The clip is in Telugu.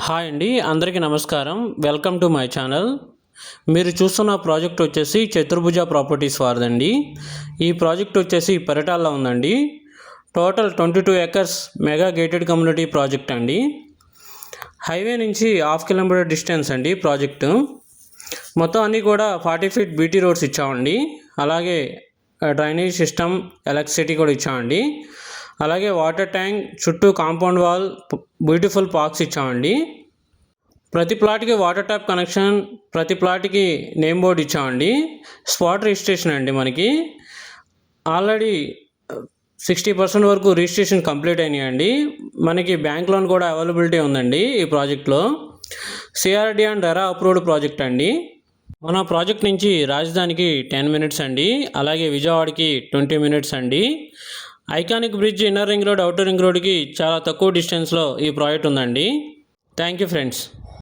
హాయ్ అండి, అందరికీ నమస్కారం. Welcome to my channel. మీరు చూస్తున్న ప్రాజెక్ట్ వచ్చేసి చతుర్భుజ ప్రాపర్టీస్ వారిదండి. ఈ ప్రాజెక్ట్ వచ్చేసి పరిటాల్లో ఉందండి. Total 22 acres mega gated community project అండి. హైవే నుంచి 1/2 కిలోమీటర్ డిస్టెన్స్ అండి ప్రాజెక్టు. మొత్తం అన్నీ కూడా 40 ఫీట్ బీటీ రోడ్స్ ఇచ్చామండి. అలాగే డ్రైనేజ్ సిస్టమ్, ఎలక్ట్రిసిటీ కూడా ఇచ్చామండి. అలాగే వాటర్ ట్యాంక్, చుట్టూ కాంపౌండ్ వాల్, బ్యూటిఫుల్ పార్క్స్ ఇచ్చామండి. ప్రతి ప్లాట్కి వాటర్ ట్యాప్ కనెక్షన్, ప్రతి ప్లాట్కి నేమ్ బోర్డు ఇచ్చామండి. స్పాట్ రిజిస్ట్రేషన్ అండి. మనకి ఆల్రెడీ 60% వరకు రిజిస్ట్రేషన్ కంప్లీట్ అయినాయండి. మనకి బ్యాంక్ లోన్ కూడా అవైలబిలిటీ ఉందండి ఈ ప్రాజెక్ట్లో. CRD and RERA approved project అండి. మన ప్రాజెక్ట్ నుంచి రాజధానికి 10 మినిట్స్ అండి. అలాగే విజయవాడకి 20 మినిట్స్ అండి. Iconic bridge, inner ring road, outer ring రోడ్కి చాలా తక్కువ డిస్టెన్స్లో ఈ ప్రాజెక్ట్ ఉందండి. Thank you friends.